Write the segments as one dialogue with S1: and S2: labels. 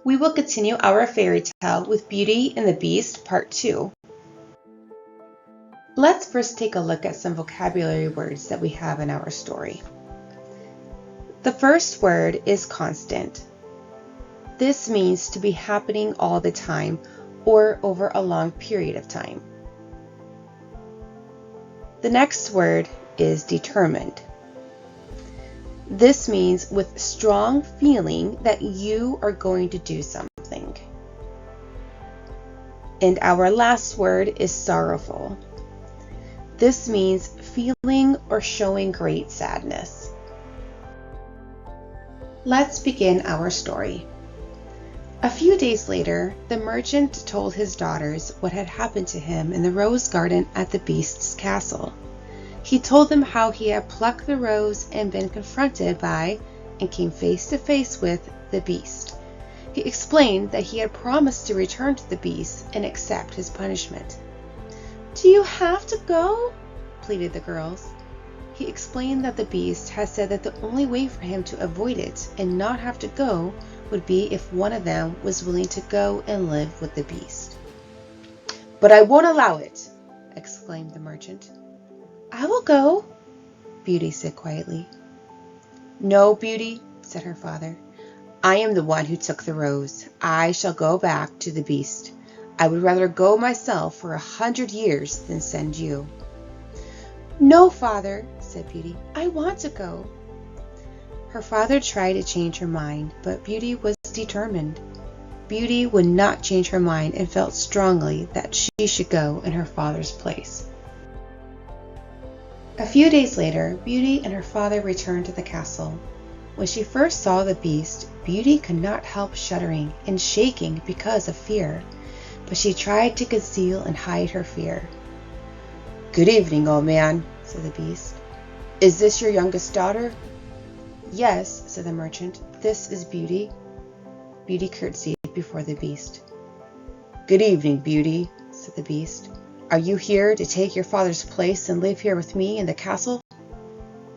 S1: We will continue our fairy tale with Beauty and the Beast Part 2. Let's first take a look at some vocabulary words that we have in our story. The first word is constant. This means to be happening all the time or over a long period of time. The next word is determined. This means with strong feeling that you are going to do something. And our last word is sorrowful. This means feeling or showing great sadness. Let's begin our story. A few days later, the merchant told his daughters what had happened to him in the rose garden at the Beast's castle. He told them how he had plucked the rose and been confronted by, and came face to face with, the Beast. He explained that he had promised to return to the Beast and accept his punishment. "Do you have to go?" pleaded the girls. He explained that the Beast had said that the only way for him to avoid it and not have to go would be if one of them was willing to go and live with the Beast. "But I won't allow it!" exclaimed the merchant. "I will go," Beauty said quietly. "No, Beauty," said her father. "I am the one who took the rose. I shall go back to the Beast. I would rather go myself for 100 years than send you." "No, father," said Beauty. "I want to go." Her father tried to change her mind, but Beauty was determined. Beauty would not change her mind and felt strongly that she should go in her father's place. A few days later, Beauty and her father returned to the castle. When she first saw the Beast, Beauty could not help shuddering and shaking because of fear, but she tried to conceal and hide her fear. "Good evening, old man," said the Beast. "Is this your youngest daughter?" "Yes," said the merchant. "This is Beauty." Beauty curtsied before the Beast. "Good evening, Beauty," said the Beast. "Are you here to take your father's place and live here with me in the castle?"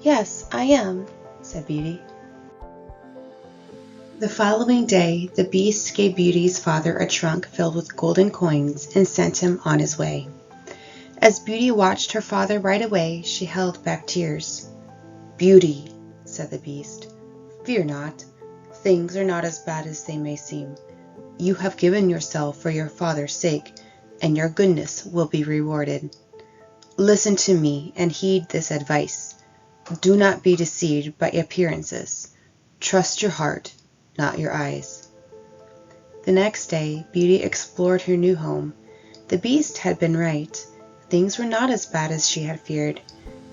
S1: "Yes, I am," said Beauty. The following day, the Beast gave Beauty's father a trunk filled with golden coins and sent him on his way. As Beauty watched her father ride away, she held back tears. "Beauty," said the Beast, "fear not. Things are not as bad as they may seem. You have given yourself for your father's sake, and your goodness will be rewarded. Listen to me and heed this advice. Do not be deceived by appearances. Trust your heart, not your eyes." The next day, Beauty explored her new home. The Beast had been right. Things were not as bad as she had feared.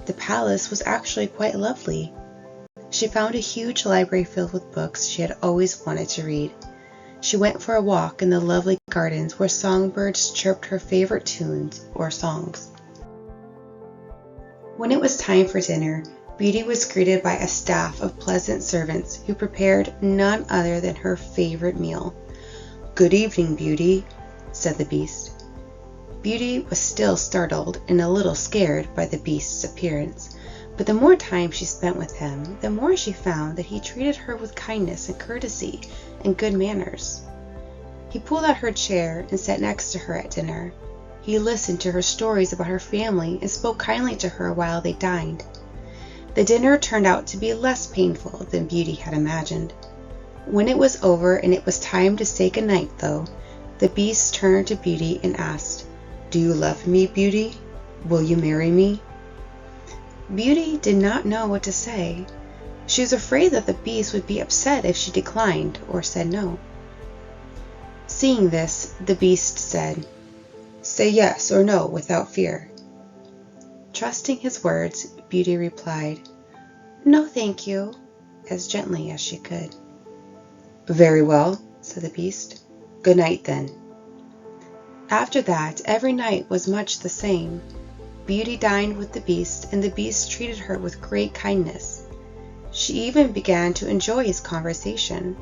S1: The palace was actually quite lovely. She found a huge library filled with books she had always wanted to read. She went for a walk in the lovely gardens where songbirds chirped her favorite tunes or songs. When it was time for dinner, Beauty was greeted by a staff of pleasant servants who prepared none other than her favorite meal. "Good evening, Beauty," said the Beast. Beauty was still startled and a little scared by the Beast's appearance, but the more time she spent with him, the more she found that he treated her with kindness and courtesy and good manners. He pulled out her chair and sat next to her at dinner. He listened to her stories about her family and spoke kindly to her while they dined. The dinner turned out to be less painful than Beauty had imagined. When it was over and it was time to say goodnight, though, the Beast turned to Beauty and asked, "Do you love me, Beauty? Will you marry me?" Beauty did not know what to say. She was afraid that the Beast would be upset if she declined or said no. Seeing this, the Beast said, "Say yes or no without fear." Trusting his words, Beauty replied, "No, thank you," as gently as she could. "Very well," said the Beast. "Good night, then." After that, every night was much the same. Beauty dined with the Beast, and the Beast treated her with great kindness. She even began to enjoy his conversation.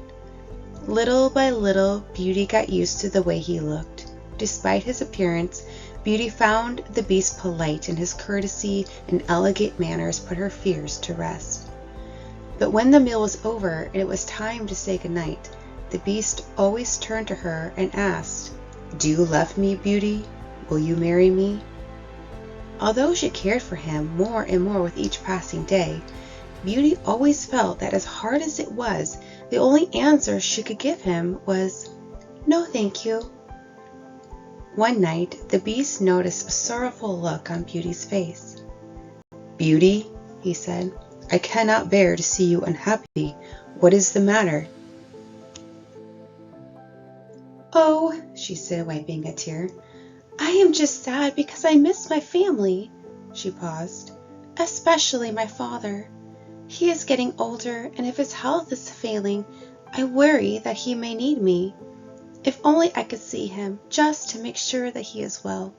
S1: Little by little, Beauty got used to the way he looked. Despite his appearance, Beauty found the Beast polite, and his courtesy and elegant manners put her fears to rest. But when the meal was over and it was time to say goodnight, The beast always turned to her and asked, "Do you love me, Beauty? Will you marry me?" Although she cared for him more and more with each passing day, Beauty always felt that as hard as it was, the only answer she could give him was, "No, thank you." One night, the beast noticed a sorrowful look on Beauty's face. "Beauty," he said, "I cannot bear to see you unhappy. What is the matter?" "Oh," she said, wiping a tear, "I am just sad because I miss my family." She paused. "Especially my father. He is getting older, and if his health is failing, I worry that he may need me. If only I could see him, just to make sure that he is well."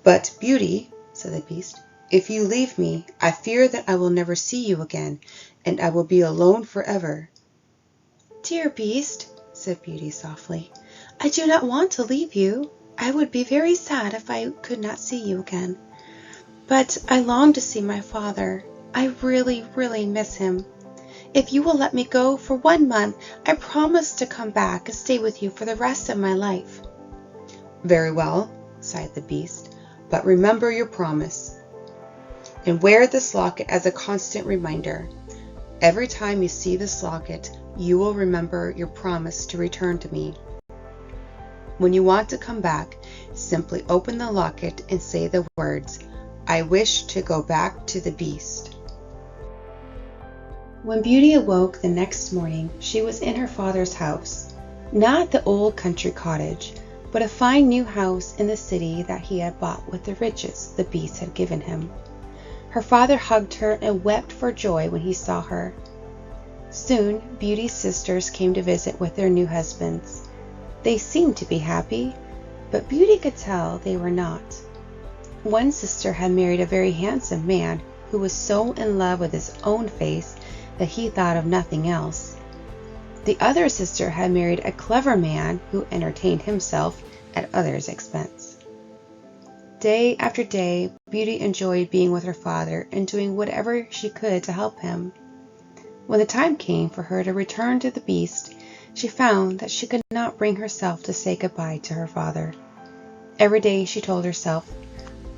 S1: "But, Beauty," said the beast, "if you leave me, I fear that I will never see you again, and I will be alone forever." "Dear beast," said Beauty softly, "I do not want to leave you. I would be very sad if I could not see you again. But I long to see my father. I really, really miss him. If you will let me go for 1 month, I promise to come back and stay with you for the rest of my life." "Very well," sighed the beast, "but remember your promise. And wear this locket as a constant reminder. Every time you see this locket, you will remember your promise to return to me. When you want to come back, simply open the locket and say the words, 'I wish to go back to the beast.'" When Beauty awoke the next morning, she was in her father's house. Not the old country cottage, but a fine new house in the city that he had bought with the riches the beast had given him. Her father hugged her and wept for joy when he saw her. Soon, Beauty's sisters came to visit with their new husbands. They seemed to be happy, but Beauty could tell they were not. One sister had married a very handsome man who was so in love with his own face that he thought of nothing else. The other sister had married a clever man who entertained himself at others' expense. Day after day, Beauty enjoyed being with her father and doing whatever she could to help him. When the time came for her to return to the beast, she found that she could not bring herself to say goodbye to her father. Every day she told herself,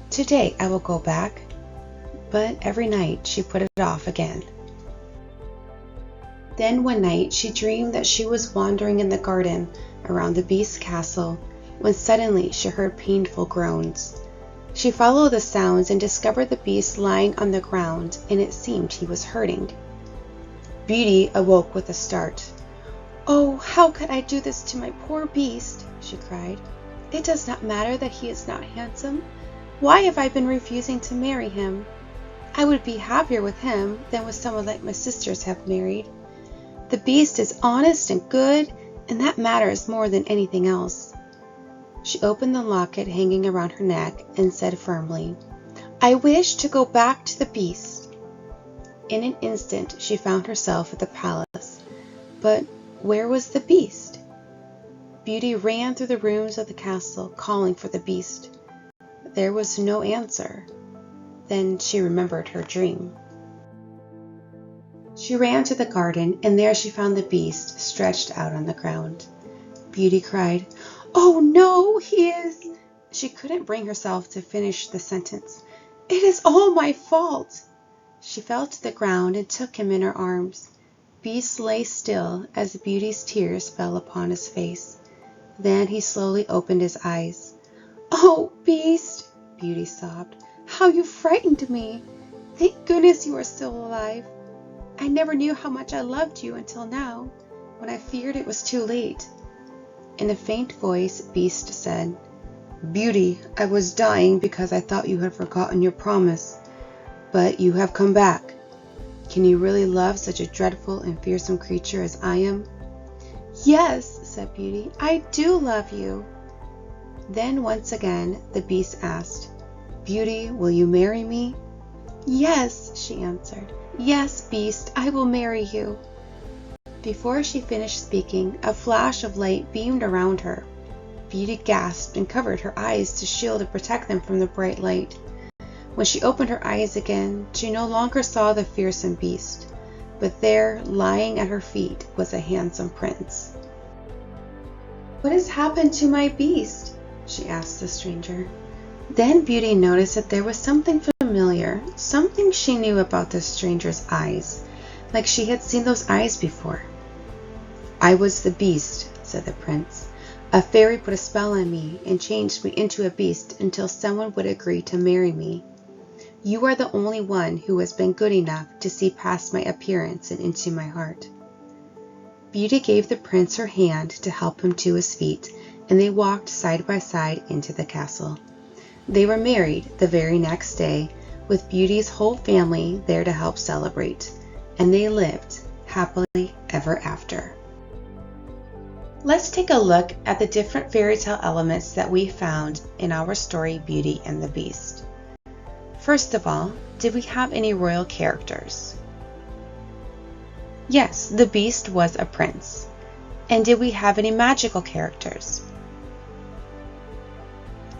S1: "Today I will go back," but every night she put it off again. Then one night she dreamed that she was wandering in the garden around the beast's castle when suddenly she heard painful groans. She followed the sounds and discovered the beast lying on the ground, and it seemed he was hurting. Beauty awoke with a start. "Oh, how could I do this to my poor beast?" she cried. "It does not matter that he is not handsome. Why have I been refusing to marry him? I would be happier with him than with someone like my sisters have married. The beast is honest and good, and that matters more than anything else." She opened the locket hanging around her neck and said firmly, "I wish to go back to the beast." In an instant she found herself at the palace, but where was the beast? Beauty ran through the rooms of the castle, calling for the beast. There was no answer. Then she remembered her dream. She ran to the garden, and there she found the beast stretched out on the ground. Beauty cried, "Oh no, he is—" She couldn't bring herself to finish the sentence. "It is all my fault." She fell to the ground and took him in her arms. Beast lay still as Beauty's tears fell upon his face. Then he slowly opened his eyes. "Oh, Beast," Beauty sobbed, "how you frightened me! Thank goodness you are still alive. I never knew how much I loved you until now, when I feared it was too late." In a faint voice, Beast said, "Beauty, I was dying because I thought you had forgotten your promise, but you have come back. Can you really love such a dreadful and fearsome creature as I am?" "Yes," said Beauty, "I do love you." Then once again the beast asked, "Beauty, will you marry me?" "Yes," she answered. "Yes, Beast, I will marry you." Before she finished speaking, a flash of light beamed around her. Beauty gasped and covered her eyes to shield and protect them from the bright light. When she opened her eyes again, she no longer saw the fearsome beast. but there, lying at her feet, was a handsome prince. "What has happened to my beast?" she asked the stranger. Then Beauty noticed that there was something familiar, something she knew about the stranger's eyes, like she had seen those eyes before. "I was the beast," said the prince. "A fairy put a spell on me and changed me into a beast until someone would agree to marry me. You are the only one who has been good enough to see past my appearance and into my heart." Beauty gave the prince her hand to help him to his feet, and they walked side by side into the castle. They were married the very next day, with Beauty's whole family there to help celebrate, and they lived happily ever after. Let's take a look at the different fairy tale elements that we found in our story Beauty and the Beast. First of all, did we have any royal characters? Yes, the Beast was a prince. And did we have any magical characters?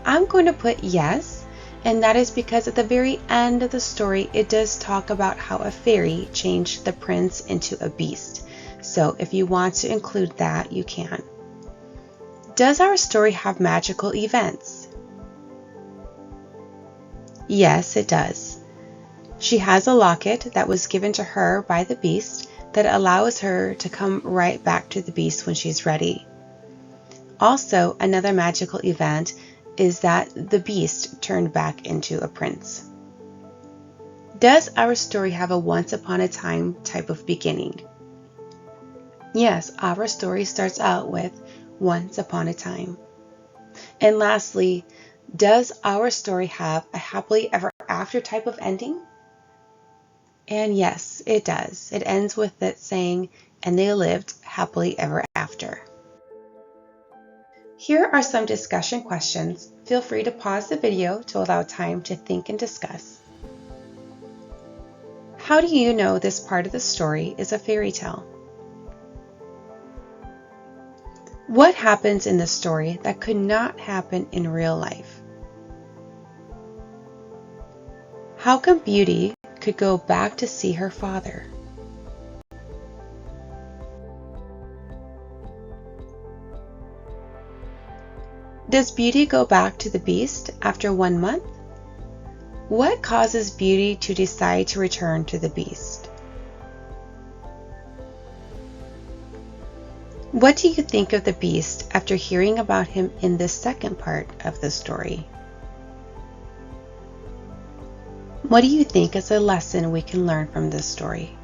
S1: I'm going to put yes, and that is because at the very end of the story it does talk about how a fairy changed the prince into a beast. So if you want to include that, you can. Does our story have magical events? Yes, it does. She has a locket that was given to her by the beast that allows her to come right back to the beast when she's ready. Also, another magical event is that the beast turned back into a prince. Does our story have a once upon a time type of beginning? Yes, our story starts out with once upon a time. And lastly, does our story have a happily ever after type of ending? And yes, it does. It ends with it saying, "And they lived happily ever after." Here are some discussion questions. Feel free to pause the video to allow time to think and discuss. How do you know this part of the story is a fairy tale? What happens in the story that could not happen in real life? How come Beauty could go back to see her father? Does Beauty go back to the Beast after 1 month? What causes Beauty to decide to return to the Beast? What do you think of the Beast after hearing about him in this second part of the story? What do you think is a lesson we can learn from this story?